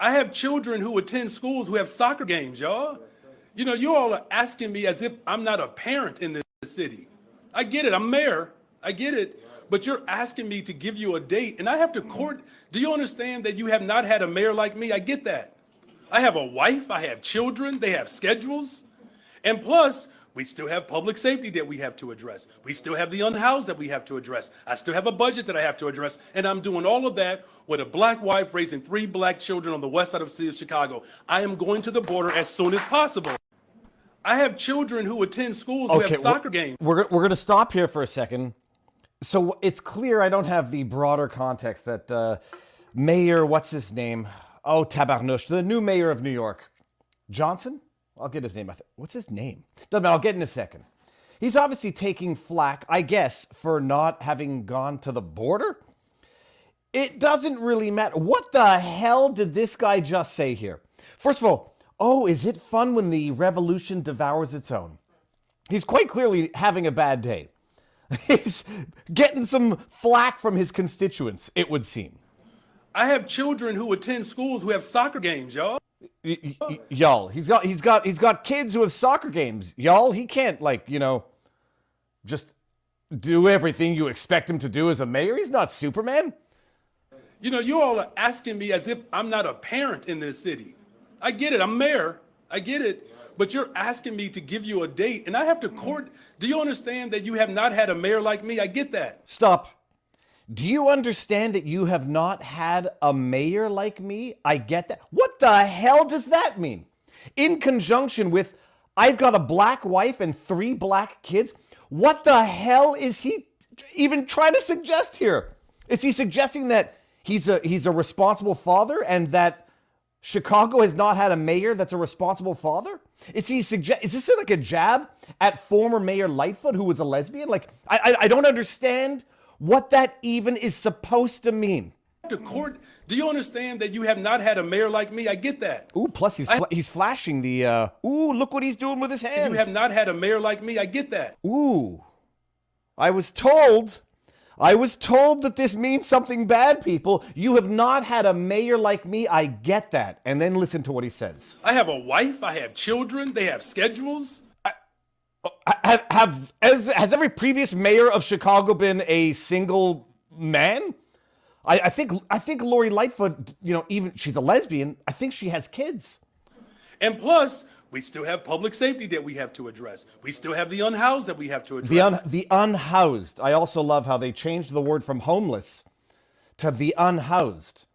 I have children who attend schools who have soccer games, y'all. You know, you all are asking me as if I'm not a parent in this city. I get it, I'm mayor, I get it, but you're asking me to give you a date and I have to court. Do you understand that you have not had a mayor like me? I get that. I have a wife, I have children, they have schedules. And plus, we still have public safety that we have to address. We still have the unhoused that we have to address. I still have a budget that I have to address. And I'm doing all of that with a black wife raising 3 black children on the west side of the city of Chicago. I am going to the border as soon as possible. I have children who attend schools who have soccer games. We're going to stop here for a second. So it's clear I don't have the broader context that Mayor, what's his name? Oh, Tabarnouche, the new mayor of New York. Johnson? I'll get his name. What's his name? Doesn't matter. I'll get in a second. He's obviously taking flack, I guess, for not having gone to the border. It doesn't really matter. What the hell did this guy just say here? First of all, oh, is it fun when the revolution devours its own? He's quite clearly having a bad day. He's getting some flack from his constituents, it would seem. I have children who attend schools who have soccer games, y'all. Y'all, he's got kids who have soccer games. Y'all, he can't, like, you know, just do everything you expect him to do as a mayor. He's not Superman. You know, you all are asking me as if I'm not a parent in this city. I get it, I'm mayor, I get it, but you're asking me to give you a date and I have to court. Do you understand that you have not had a mayor like me? I get that. Stop. Do you understand that you have not had a mayor like me? I get that. What the hell does that mean? In conjunction with, I've got a black wife and 3 black kids. What the hell is he even trying to suggest here? Is he suggesting that he's a responsible father and that Chicago has not had a mayor that's a responsible father? Is this like a jab at former Mayor Lightfoot, who was a lesbian? Like, I don't understand what that even is supposed to mean. To court, do you understand that you have not had a mayor like me? I get that. Ooh, plus he's flashing the, ooh, look what he's doing with his hands. You have not had a mayor like me. I get that. Ooh, I was told that this means something bad, people. You have not had a mayor like me. I get that. And then listen to what he says. I have a wife. I have children. They have schedules. Has every previous mayor of Chicago been a single man? I think Lori Lightfoot, you know, even she's a lesbian. I think she has kids. And plus, we still have public safety that we have to address. We still have the unhoused that we have to address. The unhoused. I also love how they changed the word from homeless to the unhoused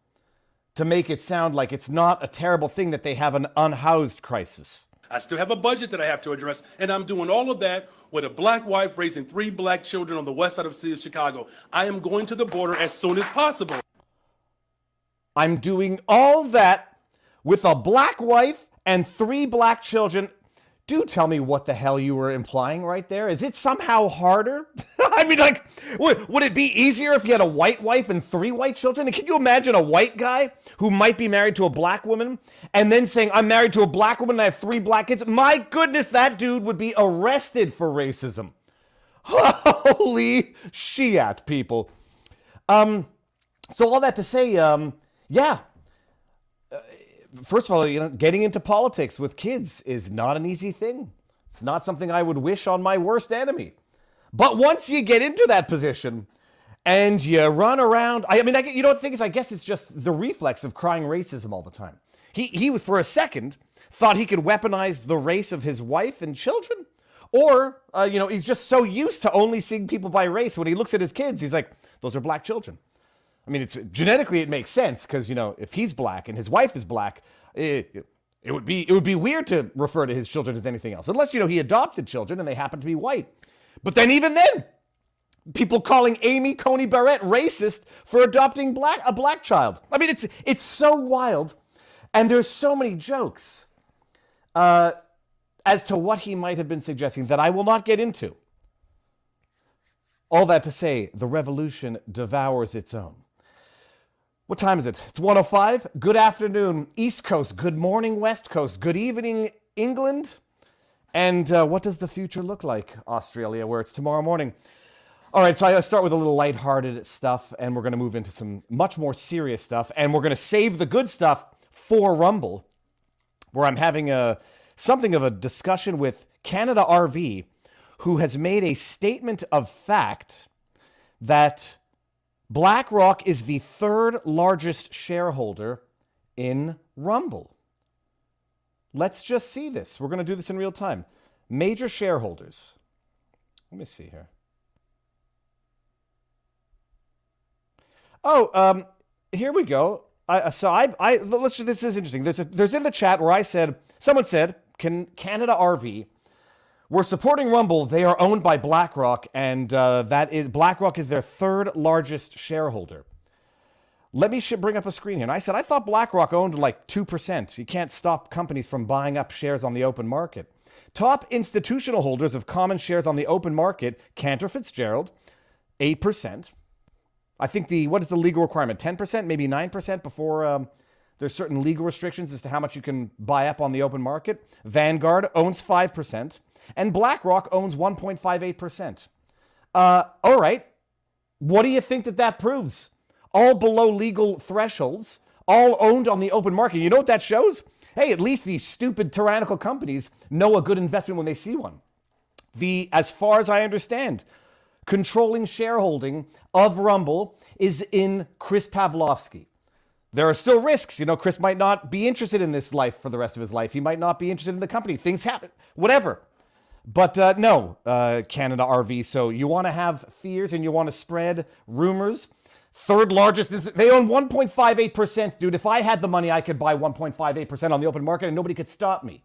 to make it sound like it's not a terrible thing that they have an unhoused crisis. I still have a budget that I have to address, and I'm doing all of that with a black wife raising 3 black children on the west side of the city of Chicago. I am going to the border as soon as possible. I'm doing all that with a black wife and 3 black children. Do tell me what the hell you were implying right there. Is it somehow harder? I mean, like, would it be easier if you had a white wife and 3 white children? And can you imagine a white guy who might be married to a black woman and then saying, I'm married to a black woman and I have 3 black kids? My goodness, that dude would be arrested for racism. Holy shit, people. So all that to say, yeah. First of all, you know, getting into politics with kids is not an easy thing. It's not something I would wish on my worst enemy. But once you get into that position and you run around, you know, the thing is, I guess it's just the reflex of crying racism all the time. He for a second thought he could weaponize the race of his wife and children. Or, you know, he's just so used to only seeing people by race. When he looks at his kids, he's like, those are black children. I mean, it's genetically it makes sense because, you know, if he's black and his wife is black, it would be weird to refer to his children as anything else, unless, you know, he adopted children and they happen to be white. But then even then, people calling Amy Coney Barrett racist for adopting a black child. I mean, it's so wild, and there's so many jokes as to what he might have been suggesting that I will not get into. All that to say, the revolution devours its own. What time is it? It's 1:05. Good afternoon, East Coast. Good morning, West Coast. Good evening, England. And what does the future look like, Australia, where it's tomorrow morning? All right, so I start with a little lighthearted stuff, and we're going to move into some much more serious stuff, and we're going to save the good stuff for Rumble, where I'm having something of a discussion with Canada RV, who has made a statement of fact that BlackRock is the third largest shareholder in Rumble. Let's just see this. We're going to do this in real time. Major shareholders. Let me see here. Oh, here we go. This is interesting. There's in the chat where someone said, Canada RV, we're supporting Rumble. They are owned by BlackRock, and BlackRock is their third largest shareholder. Let me bring up a screen here. And I said, I thought BlackRock owned like 2%. You can't stop companies from buying up shares on the open market. Top institutional holders of common shares on the open market, Cantor Fitzgerald, 8%. I think what is the legal requirement? 10%, maybe 9% before there's certain legal restrictions as to how much you can buy up on the open market. Vanguard owns 5%, and BlackRock owns 1.58%. All right. What do you think that proves? All below legal thresholds, all owned on the open market. You know what that shows? Hey, at least these stupid tyrannical companies know a good investment when they see one. As far as I understand, controlling shareholding of Rumble is in Chris Pavlovsky. There are still risks. Chris might not be interested in this life for the rest of his life. He might not be interested in the company. Things happen, whatever. But no, Canada RV. So you want to have fears and you want to spread rumors. Third largest, they own 1.58%, dude. If I had the money, I could buy 1.58% on the open market and nobody could stop me.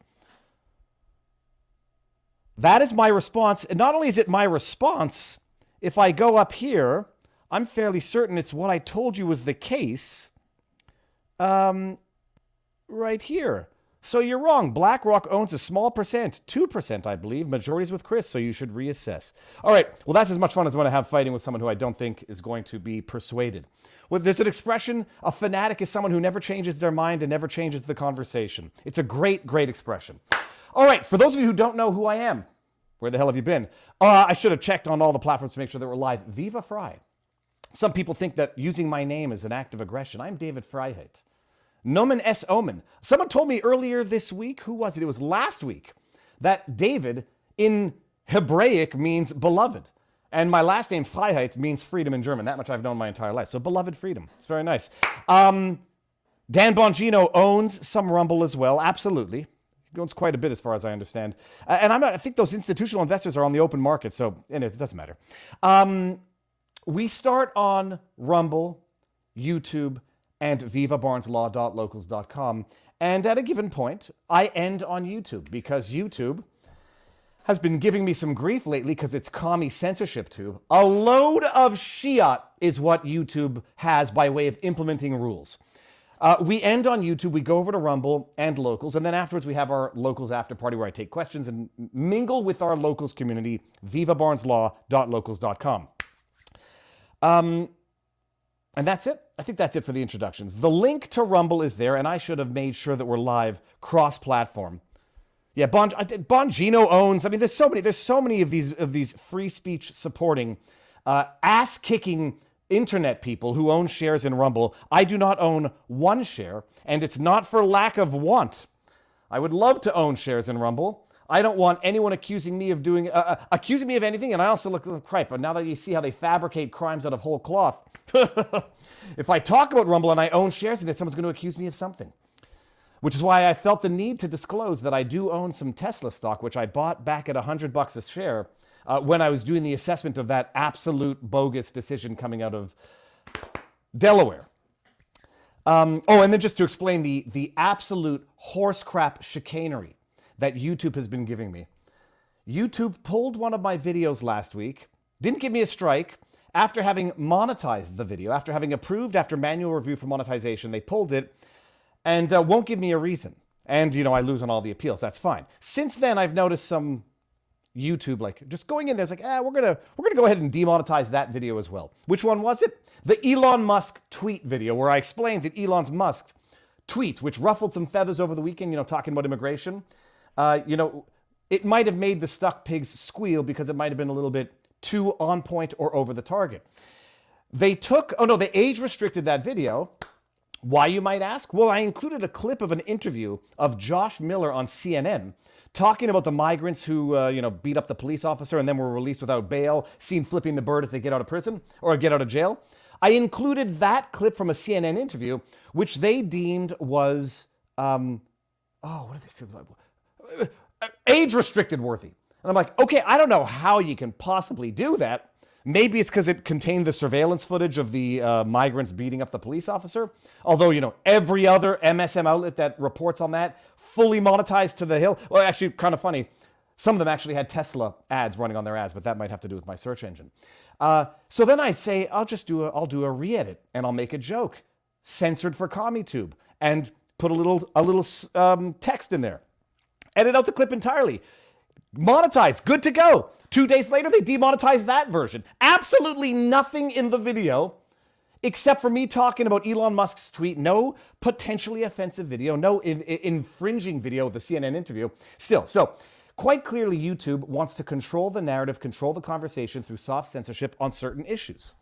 That is my response. And not only is it my response, if I go up here, I'm fairly certain it's what I told you was the case right here. So you're wrong. BlackRock owns a small percent, 2%, I believe. Majorities with Chris, so you should reassess. All right, well, that's as much fun as I want to have fighting with someone who I don't think is going to be persuaded. Well, there's an expression, a fanatic is someone who never changes their mind and never changes the conversation. It's a great, great expression. All right, for those of you who don't know who I am, where the hell have you been? I should have checked on all the platforms to make sure that we're live. Viva Frei. Some people think that using my name is an act of aggression. I'm David Freiheit. Nomen es omen. Someone told me earlier this week, who was it? It was last week, that David in Hebraic means beloved. And my last name, Freiheit, means freedom in German. That much I've known my entire life. So beloved freedom. It's very nice. Dan Bongino owns some Rumble as well. Absolutely. He owns quite a bit as far as I understand. And I think those institutional investors are on the open market. So anyways, it doesn't matter. We start on Rumble, YouTube, and vivabarneslaw.locals.com. And at a given point, I end on YouTube because YouTube has been giving me some grief lately because it's commie censorship tube. A load of Shiat is what YouTube has by way of implementing rules. We end on YouTube, we go over to Rumble and Locals, and then afterwards we have our Locals after party where I take questions and mingle with our Locals community, vivabarneslaw.locals.com. And that's it. I think that's it for the introductions. The link to Rumble is there, and I should have made sure that we're live cross-platform. Yeah, Bongino owns. I mean, there's so many of these free speech supporting, ass-kicking internet people who own shares in Rumble. I do not own one share, and it's not for lack of want. I would love to own shares in Rumble. I don't want anyone accusing me of anything, and I also look like crap. But now that you see how they fabricate crimes out of whole cloth, if I talk about Rumble and I own shares in it, someone's going to accuse me of something. Which is why I felt the need to disclose that I do own some Tesla stock, which I bought back at $100 a share when I was doing the assessment of that absolute bogus decision coming out of Delaware. And then just to explain the absolute horse crap chicanery that YouTube has been giving me. YouTube pulled one of my videos last week, didn't give me a strike. After having monetized the video, after having approved after manual review for monetization, they pulled it and won't give me a reason. And, I lose on all the appeals. That's fine. Since then, I've noticed some YouTube, just going in there, it's like, we're gonna go ahead and demonetize that video as well. Which one was it? The Elon Musk tweet video, where I explained that Elon Musk tweet, which ruffled some feathers over the weekend, talking about immigration. It might have made the stuck pigs squeal because it might have been a little bit too on point or over the target. They age restricted that video Why, you might ask? Well, I included a clip of an interview of Josh Miller on CNN talking about the migrants who, beat up the police officer and then were released without bail, seen flipping the bird as they get out of prison or get out of jail. I included that clip from a CNN interview, which they deemed was, what did they say? Age-restricted worthy. And I'm like, okay, I don't know how you can possibly do that. Maybe it's because it contained the surveillance footage of the migrants beating up the police officer. Although, every other MSM outlet that reports on that, fully monetized to the hill. Well, actually, kind of funny. Some of them actually had Tesla ads running on their ads, but that might have to do with my search engine. So then I say, I'll do a re-edit, and I'll make a joke. Censored for CommieTube. And put a little text in there. Edit out the clip entirely. Monetized. Good to go. 2 days later, they demonetized that version. Absolutely nothing in the video except for me talking about Elon Musk's tweet. No potentially offensive video. No infringing video of the CNN interview. Still, so quite clearly YouTube wants to control the narrative, control the conversation through soft censorship on certain issues.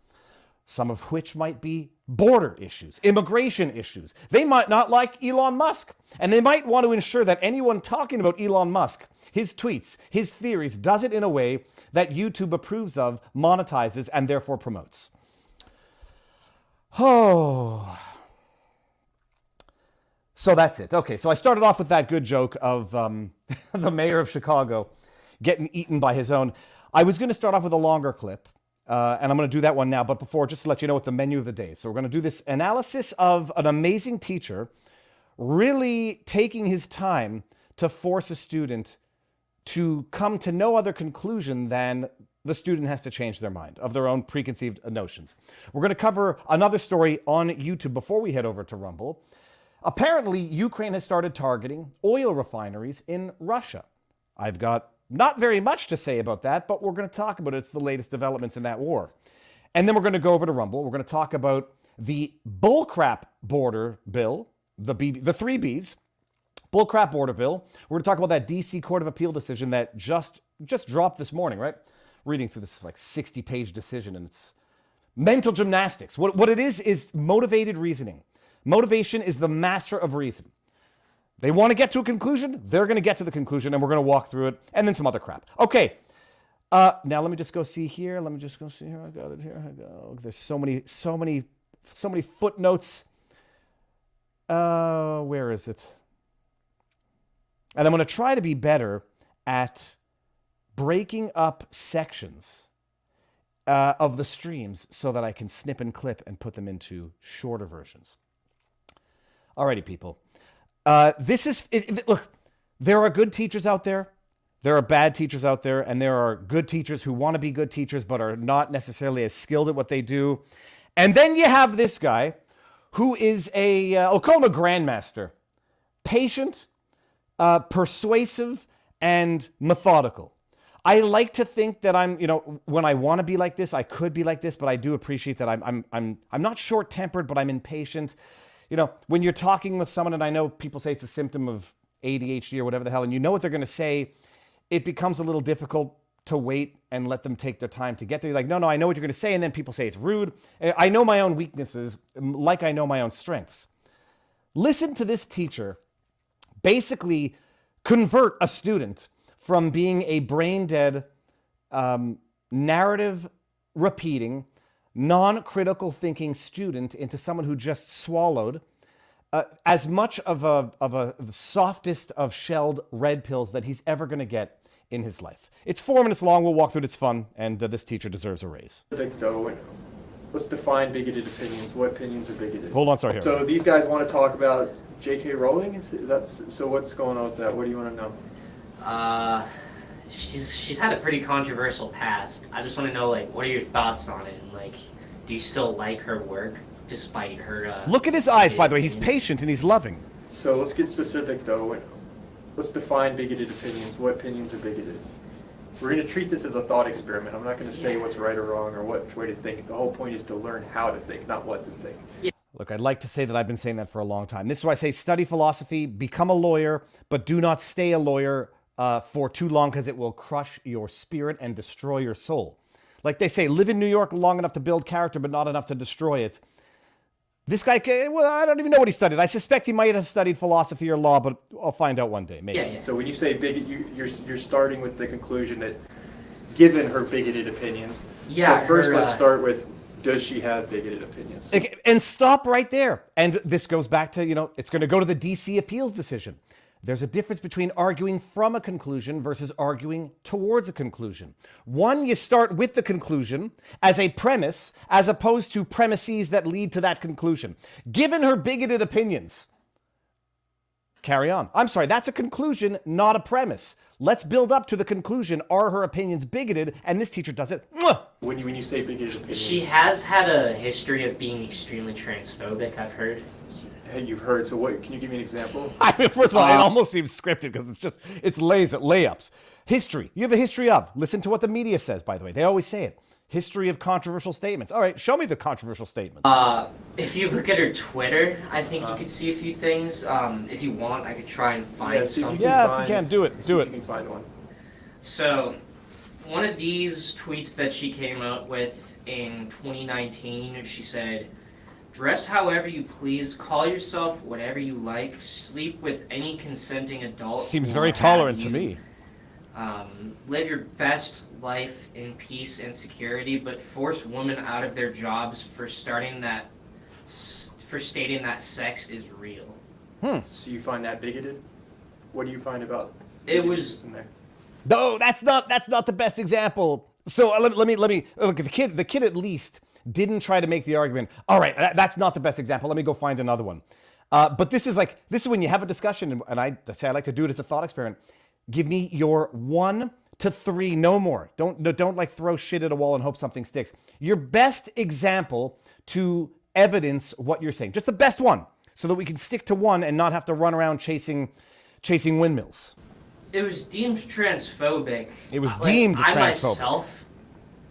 Some of which might be border issues, immigration issues. They might not like Elon Musk, and they might want to ensure that anyone talking about Elon Musk, his tweets, his theories, does it in a way that YouTube approves of, monetizes, and therefore promotes. Oh. So that's it. Okay, so I started off with that good joke of the mayor of Chicago getting eaten by his own. I was going to start off with a longer clip. And I'm going to do that one now. But before, just to let you know what the menu of the day is. So we're going to do this analysis of an amazing teacher really taking his time to force a student to come to no other conclusion than the student has to change their mind of their own preconceived notions. We're going to cover another story on YouTube before we head over to Rumble. Apparently, Ukraine has started targeting oil refineries in Russia. I've got not very much to say about that, but we're going to talk about it. It's the latest developments in that war. And then we're going to go over to Rumble. We're going to talk about the bullcrap border bill, the three Bs, bullcrap border bill. We're going to talk about that DC Court of Appeal decision that just dropped this morning, right? Reading through this 60-page decision, and it's mental gymnastics. What it is motivated reasoning. Motivation is the master of reason. They want to get to a conclusion, they're going to get to the conclusion, and we're going to walk through it, and then some other crap. Okay, now let me just go see here. I got it here. I go. There's so many footnotes. Where is it? And I'm going to try to be better at breaking up sections of the streams so that I can snip and clip and put them into shorter versions. Alrighty, people. Look, there are good teachers out there. There are bad teachers out there, and there are good teachers who want to be good teachers but are not necessarily as skilled at what they do. And then you have this guy who is I'll call him a grandmaster. Patient, persuasive, and methodical. I like to think that I'm, when I want to be like this, I could be like this, but I do appreciate that I'm not short-tempered, but I'm impatient. When you're talking with someone, and I know people say it's a symptom of ADHD or whatever the hell, and you know what they're going to say, it becomes a little difficult to wait and let them take their time to get there. You're like, no, I know what you're going to say, and then people say it's rude. I know my own weaknesses, like I know my own strengths. Listen to this teacher basically convert a student from being a brain-dead, narrative-repeating, non-critical thinking student into someone who just swallowed as much of the softest of shelled red pills that he's ever going to get in his life. It's 4 minutes long. We'll walk through it. It's fun, and this teacher deserves a raise. Let's define bigoted opinions. What opinions are bigoted? Hold on, sorry. Here. So these guys want to talk about J.K. Rowling? Is that so? What's going on with that? What do you want to know? She's had a pretty controversial past. I just want to know, what are your thoughts on it? And, do you still like her work despite her? Look at his eyes, by the way. He's patient and he's loving. So let's get specific, though. Let's define bigoted opinions. What opinions are bigoted? We're going to treat this as a thought experiment. I'm not going to say what's right or wrong or what way to think. The whole point is to learn how to think, not what to think. Look, I'd like to say that I've been saying that for a long time. This is why I say study philosophy, become a lawyer, but do not stay a lawyer for too long because it will crush your spirit and destroy your soul. Like they say, live in New York long enough to build character, but not enough to destroy it. This guy, well, I don't even know what he studied. I suspect he might have studied philosophy or law, but I'll find out one day, maybe. Yeah, yeah. So when you say bigot, you're starting with the conclusion that given her bigoted opinions. Yeah, So first her, let's start with, does she have bigoted opinions? And stop right there. And this goes back to, it's going to go to the DC appeals decision. There's a difference between arguing from a conclusion versus arguing towards a conclusion. One, you start with the conclusion as a premise, as opposed to premises that lead to that conclusion. Given her bigoted opinions, carry on. I'm sorry, that's a conclusion, not a premise. Let's build up to the conclusion. Are her opinions bigoted? And this teacher does it. When you say bigoted opinions, She has had a history of being extremely transphobic, I've heard. you've heard. So what? Can you give me an example? I mean, first of all, it almost seems scripted because it's layups. History. You have a history of. Listen to what the media says, by the way. They always say it. History of controversial statements. All right, show me the controversial statements. If you look at her Twitter, I think you could see a few things. If you want, I could try and find see if something. Yeah, if you can, do it. see Do if it. You can find one. So, one of these tweets that she came out with in 2019, she said, "Dress however you please, call yourself whatever you like, sleep with any consenting adult. Seems who very will have tolerant to you. me. Live your best life in peace and security, but force women out of their jobs for stating that sex is real." So you find that bigoted? What do you find about? It was in there? No, that's not the best example. So let me look at the kid at least didn't try to make the argument. All right, that's not the best example. Let me go find another one. But this is when you have a discussion, and I say I like to do it as a thought experiment. Give me your 1 to 3, no more. Don't like throw shit at a wall and hope something sticks. Your best example to evidence what you're saying. Just the best one, so that we can stick to one and not have to run around chasing windmills. It was deemed transphobic. It was deemed I transphobic. myself,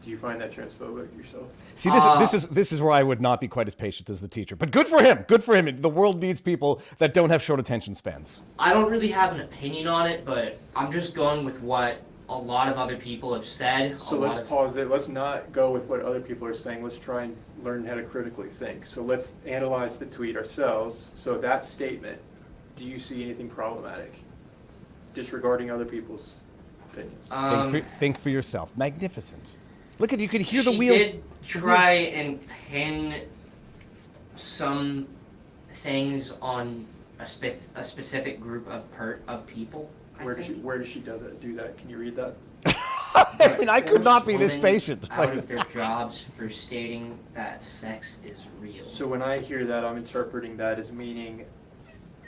Do you find that transphobic yourself? See, this is where I would not be quite as patient as the teacher. But good for him. Good for him. The world needs people that don't have short attention spans. I don't really have an opinion on it, but I'm just going with what a lot of other people have said. So let's pause there. Let's not go with what other people are saying. Let's try and learn how to critically think. So let's analyze the tweet ourselves. So that statement, do you see anything problematic? Disregarding other people's opinions. Think for yourself. Magnificent. Look at you could hear the She wheels. did try and pin some things on a specific group of people. Where does she do that? Can you read that? I mean, I could not be this Women patient. out of their jobs for stating that sex is real. So when I hear that, I'm interpreting that as meaning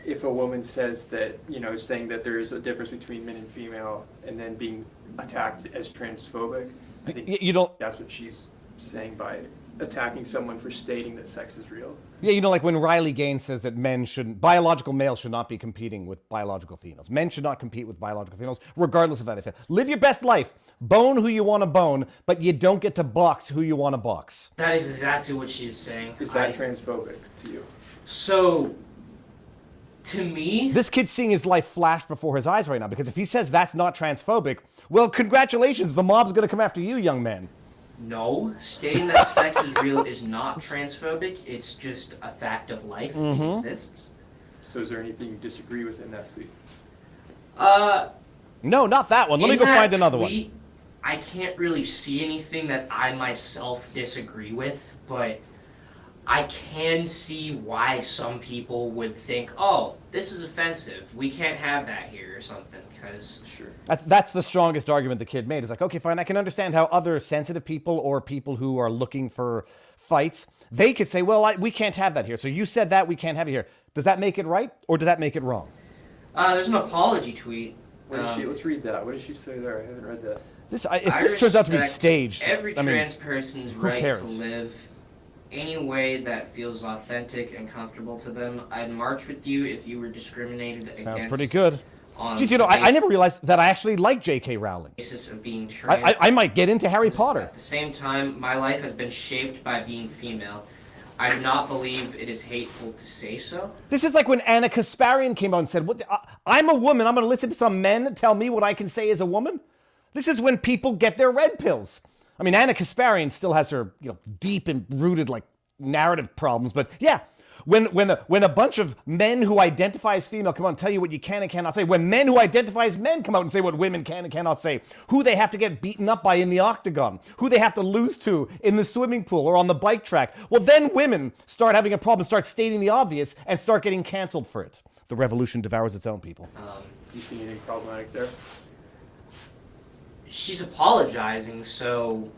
if a woman says that, saying that there is a difference between men and female and then being attacked as transphobic, I think You don't. that's what she's saying by attacking someone for stating that sex is real. Yeah, like when Riley Gaines says that biological males should not be competing with biological females. Men should not compete with biological females, regardless of how they feel. Live your best life. Bone who you want to bone, but you don't get to box who you want to box. That is exactly what she's saying. Is that transphobic to you? So, to me, This kid's seeing his life flashed before his eyes right now, because if he says that's not transphobic, well, congratulations, the mob's going to come after you, young man. no, stating that sex is real is not transphobic. It's just a fact of life. It exists. So is there anything you disagree with in that tweet? No, not that one. Let me go find another one. I can't really see anything that I myself disagree with, but I can see why some people would think, oh, this is offensive. We can't have that here or something, because... Sure. That's the strongest argument the kid made. It's like, okay, fine, I can understand how other sensitive people or people who are looking for fights, they could say, well, we can't have that here. So you said that, we can't have it here. Does that make it right, or does that make it wrong? There's an apology tweet. Let's read that. What did she say there? I haven't read that. If this turns out to be respect staged, every I mean, trans person's who right cares? to live any way that feels authentic and comfortable to them. I'd march with you if you were discriminated against. Sounds pretty good. On Geez, I never realized that I actually like J.K. Rowling. basis of being trans. I might get into Harry Potter. At the same time, my life has been shaped by being female. I do not believe it is hateful to say so. This is like when Anna Kasparian came out and said, I'm a woman, I'm going to listen to some men tell me what I can say as a woman? This is when people get their red pills. I mean, Anna Kasparian still has her, deep and rooted, narrative problems. But yeah, When a bunch of men who identify as female come out and tell you what you can and cannot say, when men who identify as men come out and say what women can and cannot say, who they have to get beaten up by in the octagon, who they have to lose to in the swimming pool or on the bike track, well, then women start having a problem, start stating the obvious, and start getting canceled for it. The revolution devours its own people. You see anything problematic there? She's apologizing, so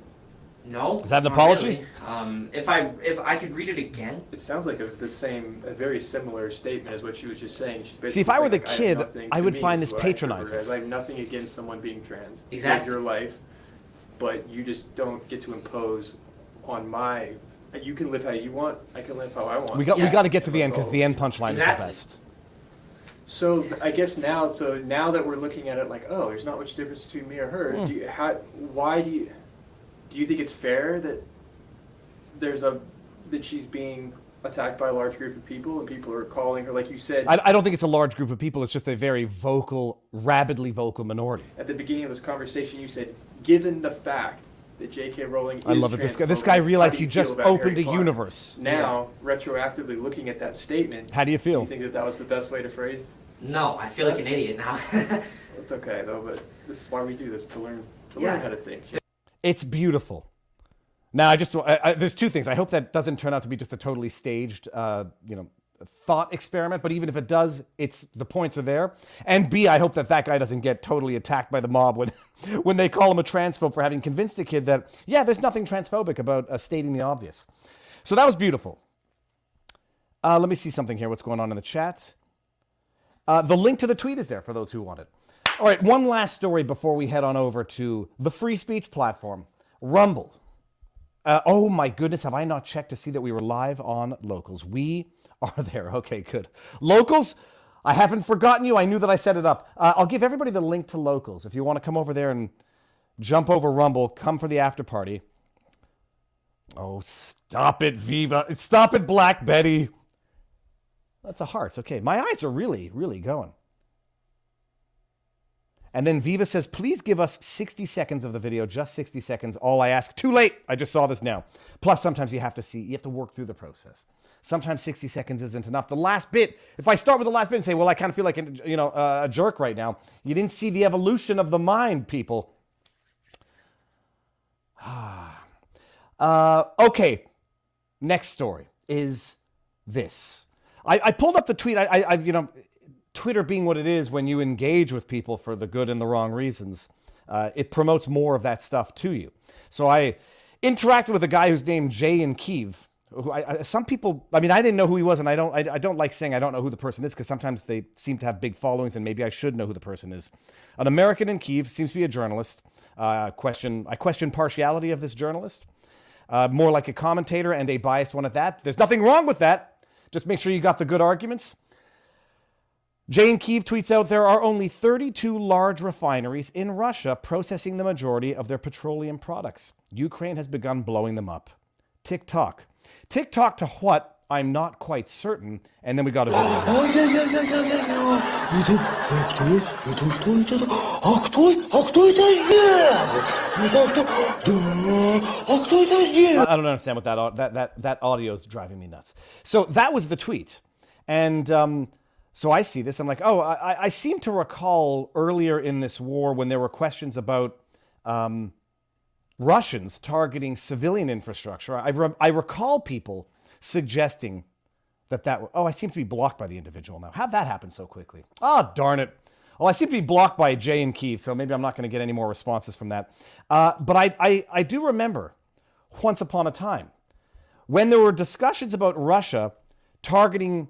no. Is that an not apology? Really. If I could read it again. It sounds like a very similar statement as what she was just saying. She's basically See, if I were the saying, kid, I would find this patronizing. I have nothing against someone being trans. Exactly. It's your life, but you just don't get to impose on my. You can live how you want. I can live how I want. We got to get to the end because the end punchline Exactly. is the best. So I guess now that we're looking at it like, oh, there's not much difference between me or her. Do you think it's fair that that she's being attacked by a large group of people and people are calling her, like you said? I don't think it's a large group of people. It's just a very vocal, rabidly vocal minority. At the beginning of this conversation, you said, given the fact that J.K. Rowling is I love it. This guy realized he just opened a universe. Now, retroactively looking at that statement, how do you feel? Do you think that was the best way to phrase? No, I feel like an idiot now. It's okay though, but this is why we do this, to learn how to think. It's beautiful. Now, there's two things. I hope that doesn't turn out to be just a totally staged, thought experiment. But even if it does, the points are there. And B, I hope that guy doesn't get totally attacked by the mob when they call him a transphobe for having convinced a kid that, yeah, there's nothing transphobic about stating the obvious. So that was beautiful. Let me see something here. What's going on in the chat? The link to the tweet is there for those who want it. All right, one last story before we head on over to the free speech platform, Rumble. Oh my goodness, have I not checked to see that we were live on Locals? We are there. Okay, good. Locals, I haven't forgotten you. I knew that I set it up. I'll give everybody the link to Locals. If you want to come over there and jump over Rumble, come for the after party. Oh, stop it, Viva. Stop it, Black Betty. That's a heart. Okay, my eyes are really, really going. And then Viva says, please give us 60 seconds of the video, just 60 seconds. All I ask. Too late. I just saw this now. Plus, sometimes you have to work through the process. Sometimes 60 seconds isn't enough. The last bit, if I start with the last bit and say, well, I kind of feel like a jerk right now, you didn't see the evolution of the mind, people. Okay, next story is this. I pulled up the tweet. Twitter being what it is, when you engage with people for the good and the wrong reasons, it promotes more of that stuff to you. So I interacted with a guy who's named Jay in Kiev. Some people, I didn't know who he was, and I don't like saying I don't know who the person is, because sometimes they seem to have big followings, and maybe I should know who the person is. An American in Kiev, seems to be a journalist. I question partiality of this journalist. More like a commentator, and a biased one at that. There's nothing wrong with that. Just make sure you got the good arguments. Jane Kiev tweets out, there are only 32 large refineries in Russia processing the majority of their petroleum products. Ukraine has begun blowing them up. TikTok. TikTok to what? I'm not quite certain. And then we got a video. I don't understand what that audio is driving me nuts. So that was the tweet. And so I see this. I'm like, oh, I seem to recall earlier in this war when there were questions about Russians targeting civilian infrastructure. I recall people suggesting I seem to be blocked by the individual now. How'd that happen so quickly? Oh, darn it. Well, I seem to be blocked by Jay in Kiev, so maybe I'm not going to get any more responses from that. But I do remember once upon a time when there were discussions about Russia targeting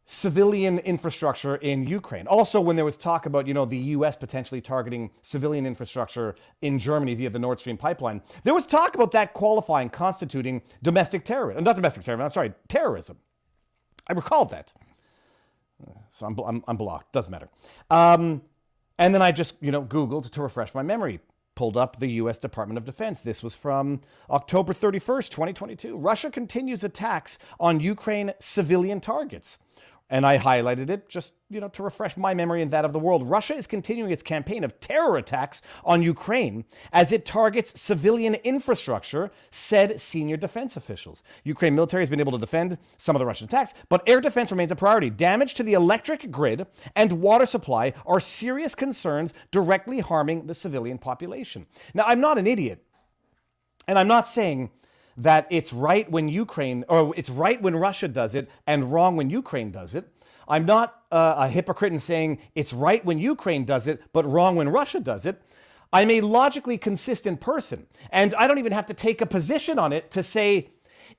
civilian infrastructure in Ukraine. Also, when there was talk about, the U.S. potentially targeting civilian infrastructure in Germany via the Nord Stream pipeline, there was talk about that constituting domestic terrorism. Not domestic terrorism, I'm sorry, terrorism. I recalled that. So I'm blocked. Doesn't matter. And then I just, Googled to refresh my memory. Pulled up the U.S. Department of Defense. This was from October 31st, 2022. Russia continues attacks on Ukraine civilian targets. and I highlighted it just, to refresh my memory and that of the world. Russia is continuing its campaign of terror attacks on Ukraine as it targets civilian infrastructure, said senior defense officials. Ukraine military has been able to defend some of the Russian attacks, but air defense remains a priority. Damage to the electric grid and water supply are serious concerns directly harming the civilian population. Now, I'm not an idiot, and I'm not saying that it's right when it's right when Russia does it and wrong when Ukraine does it. I'm not a hypocrite in saying it's right when Ukraine does it, but wrong when Russia does it. I'm a logically consistent person, and I don't even have to take a position on it to say,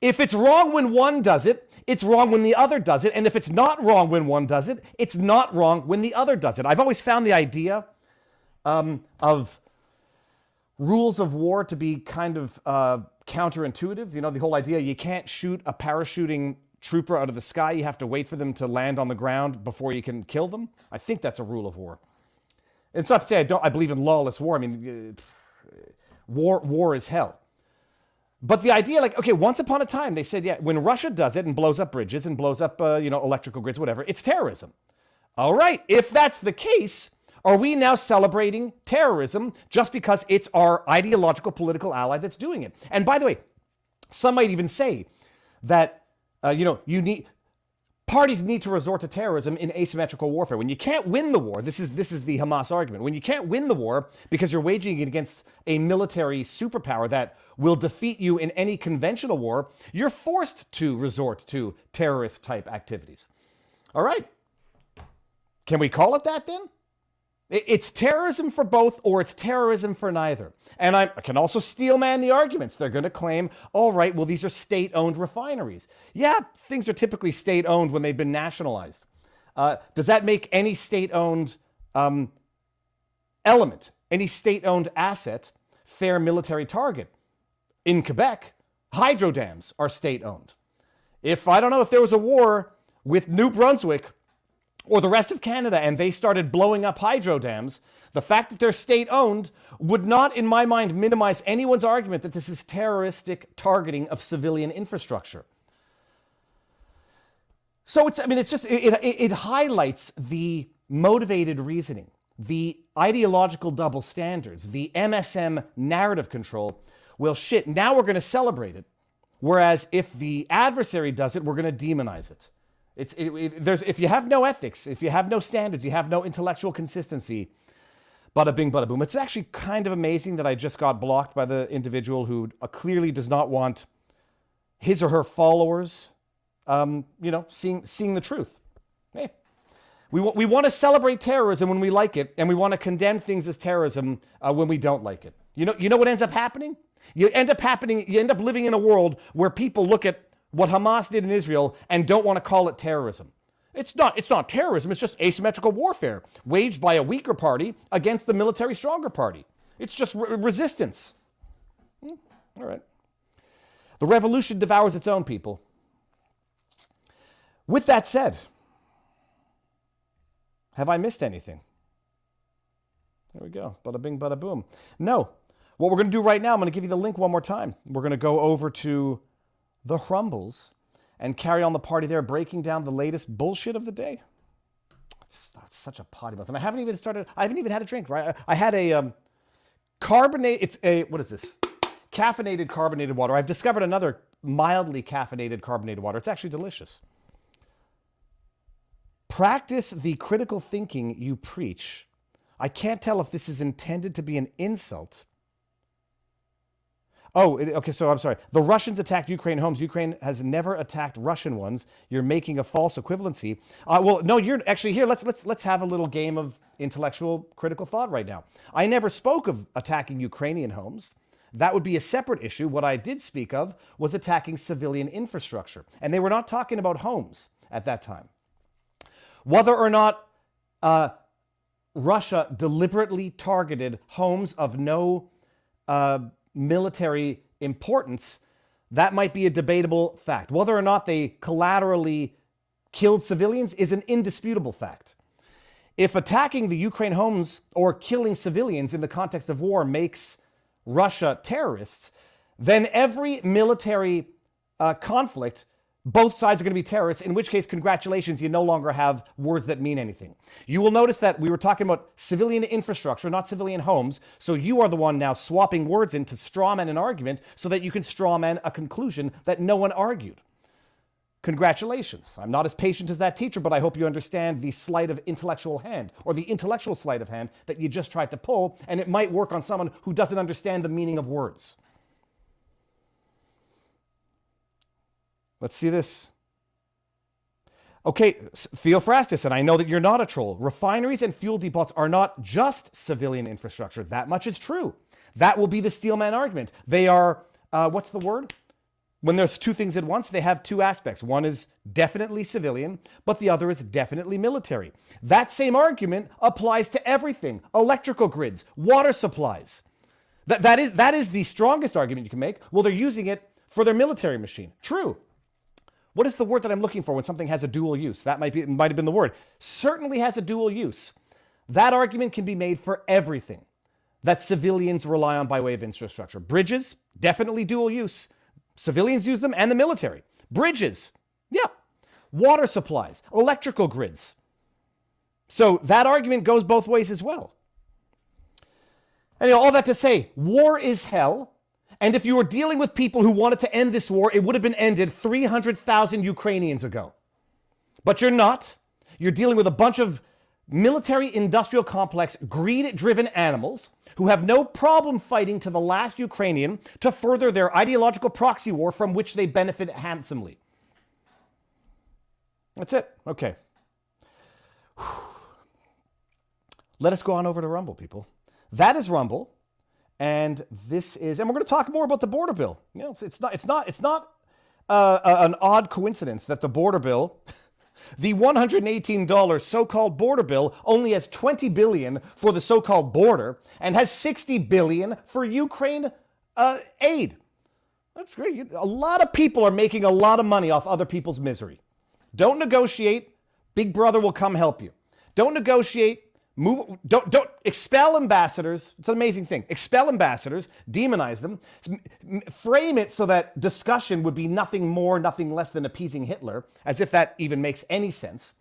if it's wrong when one does it, it's wrong when the other does it, and if it's not wrong when one does it, it's not wrong when the other does it. I've always found the idea of rules of war to be kind of counterintuitive. The whole idea you can't shoot a parachuting trooper out of the sky. You have to wait for them to land on the ground before you can kill them. I think that's a rule of war. It's not to say I believe in lawless war. I mean, war is hell. But the idea, once upon a time, they said, when Russia does it and blows up bridges and blows up, electrical grids, whatever, it's terrorism. All right, if that's the case, are we now celebrating terrorism just because it's our ideological political ally that's doing it? And by the way, some might even say that, parties need to resort to terrorism in asymmetrical warfare. When you can't win the war, this is the Hamas argument. When you can't win the war because you're waging it against a military superpower that will defeat you in any conventional war, you're forced to resort to terrorist type activities. All right. Can we call it that then? It's terrorism for both, or it's terrorism for neither. And I can also steelman the arguments. They're going to claim, all right, well, these are state-owned refineries. Yeah, things are typically state-owned when they've been nationalized. Does that make any state-owned element, any state-owned asset, fair military target? In Quebec, hydro dams are state-owned. If there was a war with New Brunswick or the rest of Canada and they started blowing up hydro dams, the fact that they're state-owned would not, in my mind, minimize anyone's argument that this is terroristic targeting of civilian infrastructure. So it highlights the motivated reasoning, the ideological double standards, the MSM narrative control. Well, shit, now we're going to celebrate it. Whereas if the adversary does it, we're going to demonize it. If you have no ethics, if you have no standards, you have no intellectual consistency, bada bing, bada boom. It's actually kind of amazing that I just got blocked by the individual who clearly does not want his or her followers, seeing the truth. Hey, we want to celebrate terrorism when we like it, and we want to condemn things as terrorism when we don't like it. You know what ends up happening? You end up living in a world where people look at what Hamas did in Israel and don't want to call it terrorism. It's not terrorism, it's just asymmetrical warfare waged by a weaker party against the military stronger party. It's just resistance. All right. The revolution devours its own people. With that said, have I missed anything? There we go. Bada bing, bada boom. No. What we're going to do right now, I'm going to give you the link one more time. We're going to go over to the Rumbles and carry on the party there, breaking down the latest bullshit of the day. It's such a potty mouth. And I haven't even had a drink, right? I had a what is this? Caffeinated carbonated water. I've discovered another mildly caffeinated carbonated water. It's actually delicious. Practice the critical thinking you preach. I can't tell if this is intended to be an insult. Okay, so I'm sorry. The Russians attacked Ukraine homes. Ukraine has never attacked Russian ones. You're making a false equivalency. Well, no, you're actually here. Let's have a little game of intellectual critical thought right now. I never spoke of attacking Ukrainian homes. That would be a separate issue. What I did speak of was attacking civilian infrastructure. And they were not talking about homes at that time. Whether or not Russia deliberately targeted homes of no military importance, that might be a debatable fact. Whether or not they collaterally killed civilians is an indisputable fact. If attacking the Ukraine homes or killing civilians in the context of war makes Russia terrorists, then every military conflict both sides are going to be terrorists, in which case, congratulations, you no longer have words that mean anything. You will notice that we were talking about civilian infrastructure, not civilian homes. So you are the one now swapping words into strawman an argument so that you can strawman a conclusion that no one argued. Congratulations. I'm not as patient as that teacher, but I hope you understand the sleight of intellectual hand, or the intellectual sleight of hand that you just tried to pull, and it might work on someone who doesn't understand the meaning of words. Let's see this. Okay, Theophrastus, and I know that you're not a troll. Refineries and fuel depots are not just civilian infrastructure. That much is true. That will be the steelman argument. They are, what's the word? When there's two things at once, they have two aspects. One is definitely civilian, but the other is definitely military. That same argument applies to everything. Electrical grids, water supplies. That is the strongest argument you can make. Well, they're using it for their military machine. True. What is the word that I'm looking for when something has a dual use? That might have been the word. Certainly has a dual use. That argument can be made for everything that civilians rely on by way of infrastructure. Bridges, definitely dual use. Civilians use them and the military. Bridges, yeah. Water supplies, electrical grids. So that argument goes both ways as well. Anyway, all that to say, war is hell. And if you were dealing with people who wanted to end this war, it would have been ended 300,000 Ukrainians ago. But you're not. You're dealing with a bunch of military industrial complex, greed-driven animals who have no problem fighting to the last Ukrainian to further their ideological proxy war from which they benefit handsomely. That's it. Okay. Let us go on over to Rumble, people. That is Rumble. And this is, and we're going to talk more about the border bill. You know, it's not an odd coincidence that the border bill, the $118 so-called border bill, only has $20 billion for the so-called border and has $60 billion for Ukraine aid. That's great. A lot of people are making a lot of money off other people's misery. Don't negotiate. Big Brother will come help you. Don't negotiate. Don't expel ambassadors. It's an amazing thing. Expel ambassadors, demonize them, frame it so that discussion would be nothing more, nothing less than appeasing Hitler, as if that even makes any sense.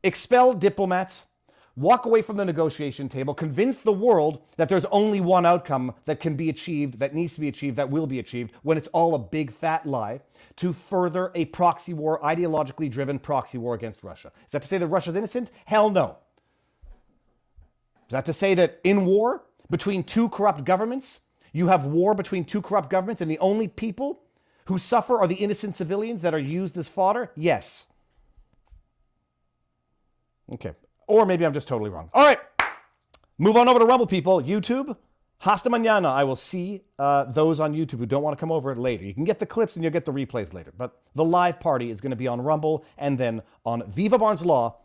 Expel diplomats, walk away from the negotiation table, convince the world that there's only one outcome that can be achieved, that needs to be achieved, that will be achieved, when it's all a big fat lie, to further a proxy war, ideologically driven proxy war against Russia. Is that to say that Russia's innocent? Hell no. Is that to say that in war between two corrupt governments, you have war between two corrupt governments and the only people who suffer are the innocent civilians that are used as fodder? Yes. Okay. Or maybe I'm just totally wrong. All right. Move on over to Rumble, people. YouTube. Hasta mañana. I will see those on YouTube who don't want to come over later. You can get the clips and you'll get the replays later. But the live party is going to be on Rumble and then on Viva Barnes Law